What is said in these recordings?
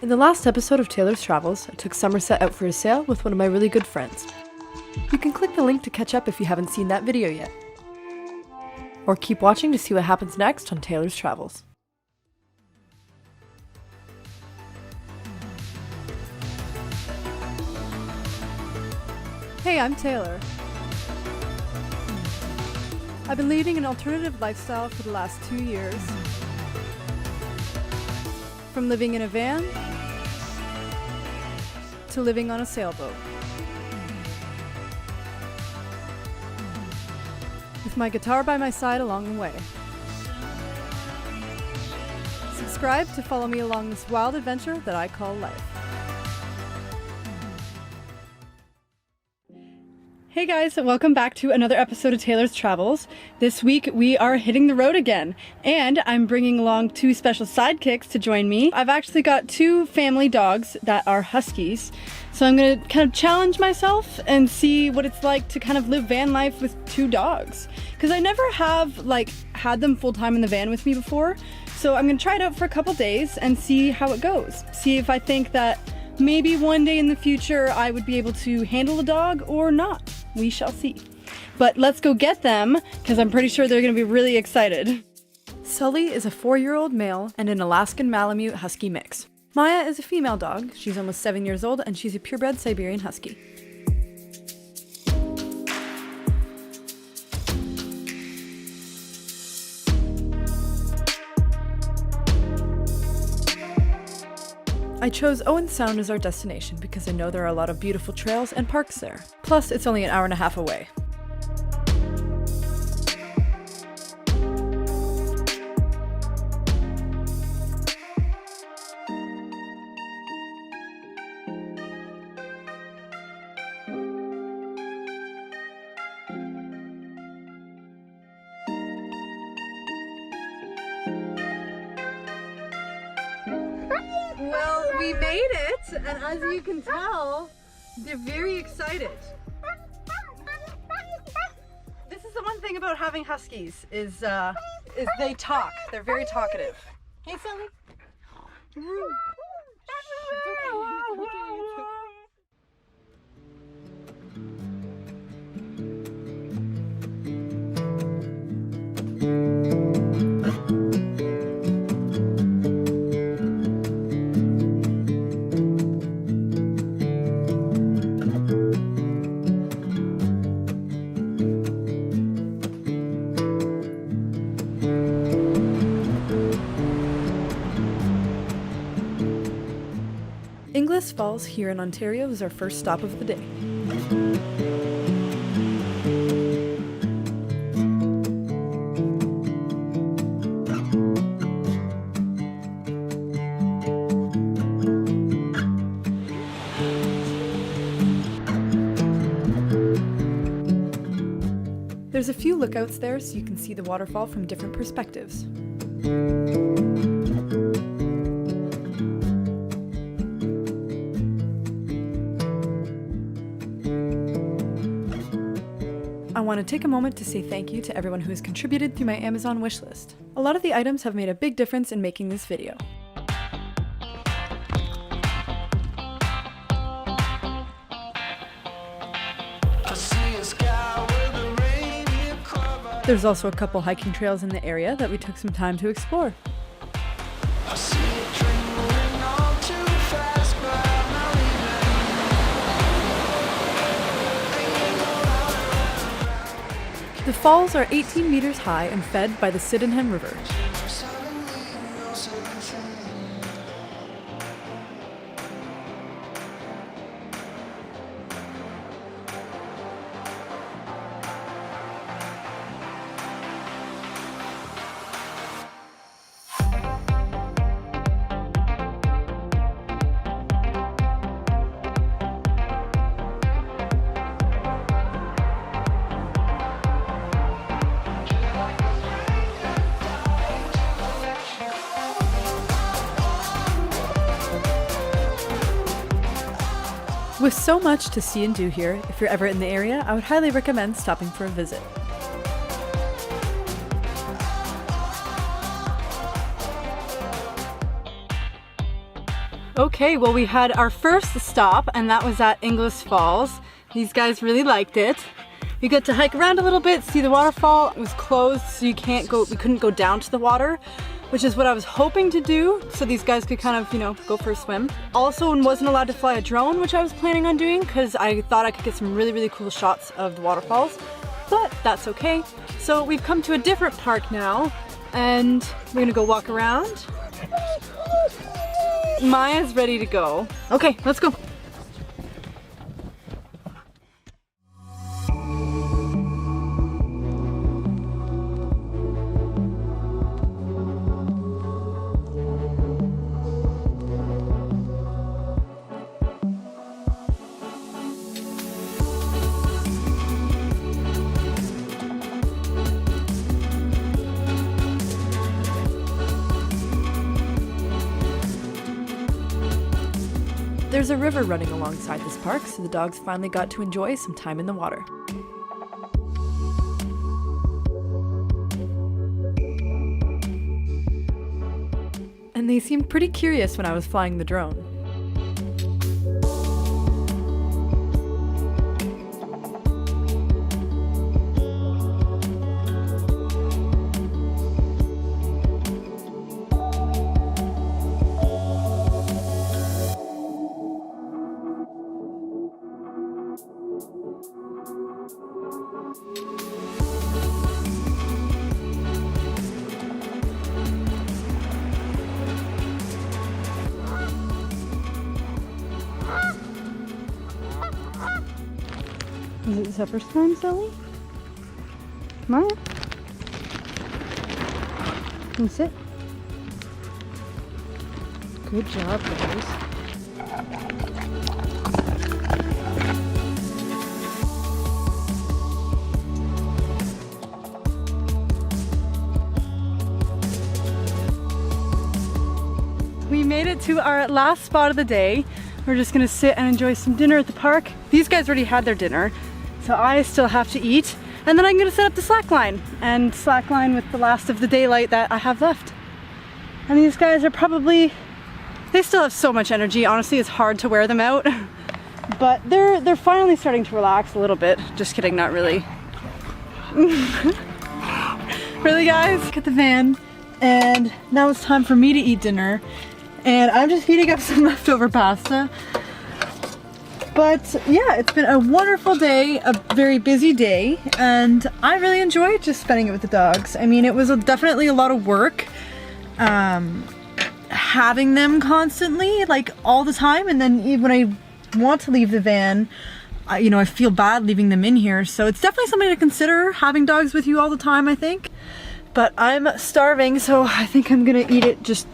In the last episode of Taylor's Travels, I took Somerset out for a sail with one of my really good friends. You can click the link to catch up if you haven't seen that video yet. Or keep watching to see what happens next on Taylor's Travels. Hey, I'm Taylor. I've been leading an alternative lifestyle for the last 2 years. From living in a van to living on a sailboat. With my guitar by my side along the way. Subscribe to follow me along this wild adventure that I call life. Hey guys, welcome back to another episode of Taylor's Travels. This week we are hitting the road again, and I'm bringing along 2 special sidekicks to join me. I've actually got 2 family dogs that are huskies, so I'm gonna kind of challenge myself and see what it's like to kind of live van life with 2 dogs. Because I never have had them full time in the van with me before, so I'm gonna try it out for a couple days and see how it goes. See if I think that maybe one day in the future I would be able to handle a dog or not. We shall see. But let's go get them, because I'm pretty sure they're going to be really excited. Sully is a 4-year-old male and an Alaskan Malamute Husky mix. Maya is a female dog. She's almost 7 years old and she's a purebred Siberian Husky. I chose Owen Sound as our destination because I know there are a lot of beautiful trails and parks there. Plus, it's only an hour and a half away. Well, we made it, and as you can tell, they're very excited. This is the one thing about having huskies, is they talk. They're very talkative. Hey, Sally. It's okay. It's okay. Inglis Falls here in Ontario is our first stop of the day. There's a few lookouts there so you can see the waterfall from different perspectives. I want to take a moment to say thank you to everyone who has contributed through my Amazon wishlist. A lot of the items have made a big difference in making this video. There's also a couple hiking trails in the area that we took some time to explore. The falls are 18 meters high and fed by the Sydenham River. With so much to see and do here, if you're ever in the area, I would highly recommend stopping for a visit. Okay, well we had our first stop and that was at Inglis Falls. These guys really liked it. We got to hike around a little bit, see the waterfall. It was closed, so we couldn't go down to the water, which is what I was hoping to do, so these guys could kind of, you know, go for a swim. Also wasn't allowed to fly a drone, which I was planning on doing because I thought I could get some really, really cool shots of the waterfalls, but that's okay. So we've come to a different park now, and we're gonna go walk around. Maya's ready to go. Okay, let's go. There's a river running alongside this park, so the dogs finally got to enjoy some time in the water. And they seemed pretty curious when I was flying the drone. Is it supper time, Sally? Maya? Can you sit? Good job, guys. We made it to our last spot of the day. We're just gonna sit and enjoy some dinner at the park. These guys already had their dinner, so I still have to eat. And then I'm gonna set up the slackline and slackline with the last of the daylight that I have left. And these guys are probably, they still have so much energy. Honestly, it's hard to wear them out. But they're finally starting to relax a little bit. Just kidding, not really. Really, guys? Look at the van. And now it's time for me to eat dinner. And I'm just heating up some leftover pasta. But yeah, it's been a wonderful day, a very busy day, and I really enjoyed just spending it with the dogs. I mean, it was definitely a lot of work, having them constantly, like all the time, and then even when I want to leave the van, you know, I feel bad leaving them in here. So it's definitely something to consider, having dogs with you all the time, I think. But I'm starving, so I think I'm gonna eat it just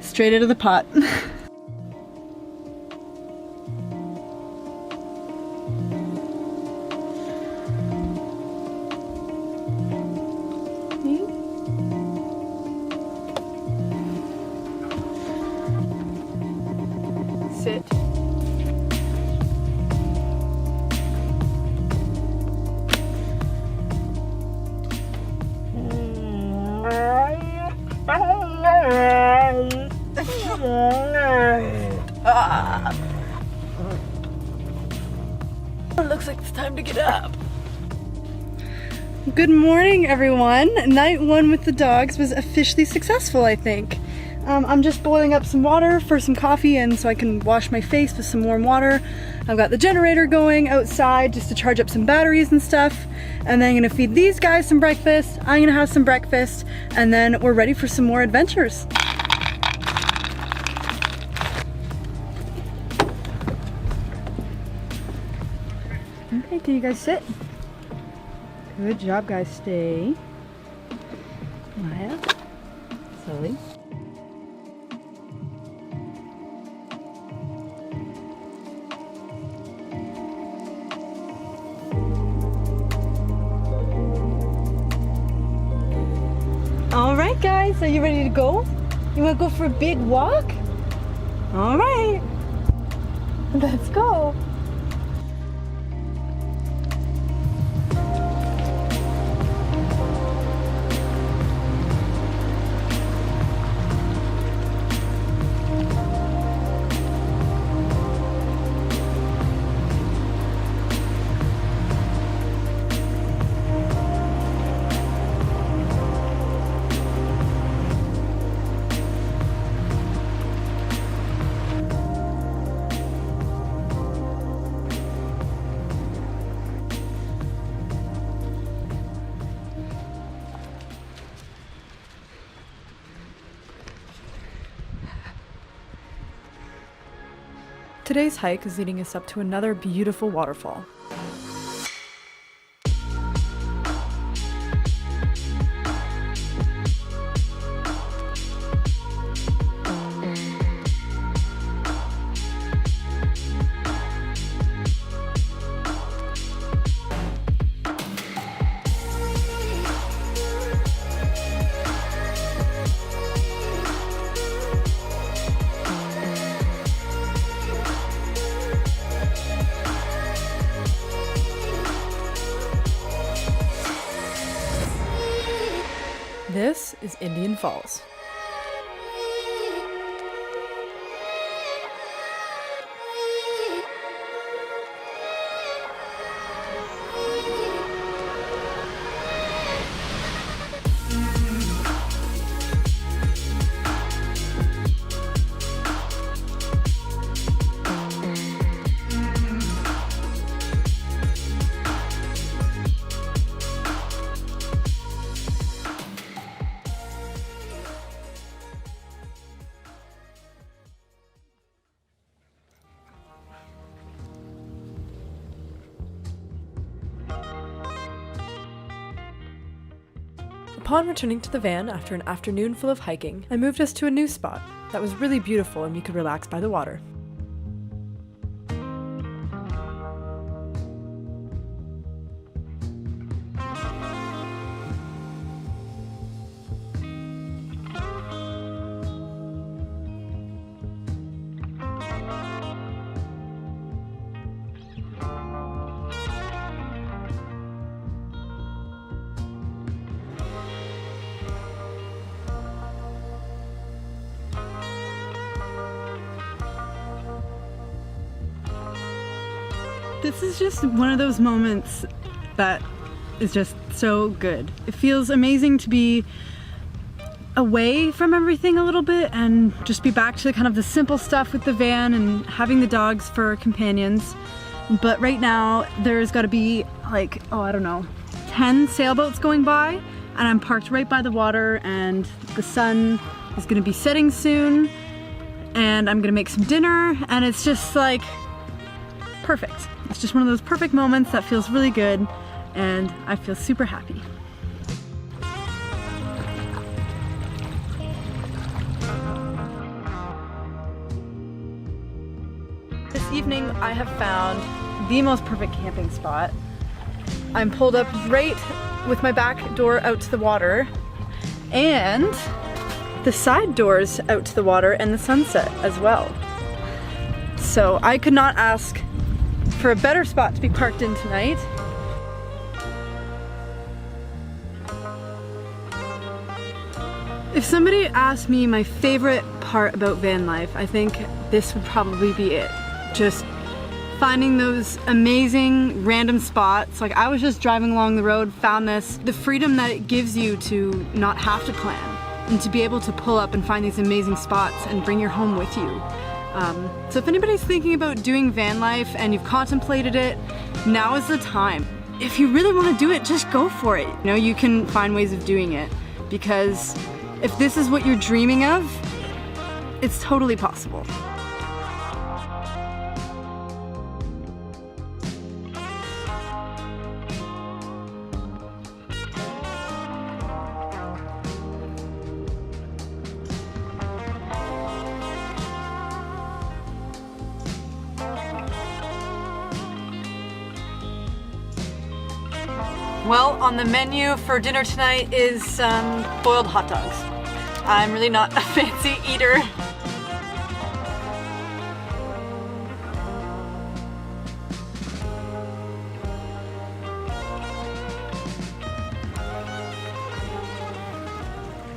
straight out of the pot. Sit. It looks like it's time to get up. Good morning, everyone. Night one with the dogs was officially successful, I think. I'm just boiling up some water for some coffee and so I can wash my face with some warm water. I've got the generator going outside just to charge up some batteries and stuff. And then I'm gonna feed these guys some breakfast. I'm gonna have some breakfast and then we're ready for some more adventures. Okay, can you guys sit? Good job, guys. Stay. Maya. Slowly. All right, guys, are you ready to go? You want to go for a big walk? All right, let's go. Today's hike is leading us up to another beautiful waterfall. This is Indian Falls. Upon returning to the van after an afternoon full of hiking, I moved us to a new spot that was really beautiful and we could relax by the water. This is just one of those moments that is just so good. It feels amazing to be away from everything a little bit and just be back to kind of the simple stuff with the van and having the dogs for companions. But right now there's got to be like, oh, I don't know, 10 sailboats going by, and I'm parked right by the water, and the sun is going to be setting soon, and I'm going to make some dinner, and it's just like perfect. It's just one of those perfect moments that feels really good, and I feel super happy. This evening I have found the most perfect camping spot. I'm pulled up right with my back door out to the water, and the side doors out to the water and the sunset as well. So I could not ask for a better spot to be parked in tonight. If somebody asked me my favorite part about van life, I think this would probably be it. Just finding those amazing random spots. Like, I was just driving along the road, found this. The freedom that it gives you to not have to plan and to be able to pull up and find these amazing spots and bring your home with you. So if anybody's thinking about doing van life and you've contemplated it, now is the time. If you really want to do it, just go for it. You know, you can find ways of doing it, because if this is what you're dreaming of, it's totally possible. Well, on the menu for dinner tonight is boiled hot dogs. I'm really not a fancy eater.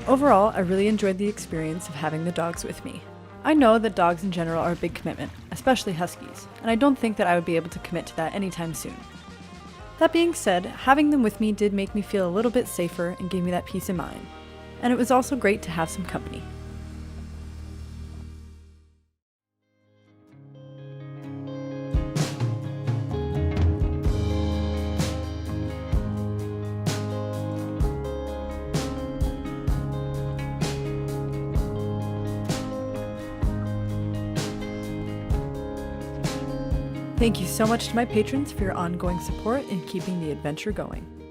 Overall, I really enjoyed the experience of having the dogs with me. I know that dogs in general are a big commitment, especially huskies, and I don't think that I would be able to commit to that anytime soon. That being said, having them with me did make me feel a little bit safer and gave me that peace of mind. And it was also great to have some company. Thank you so much to my patrons for your ongoing support in keeping the adventure going.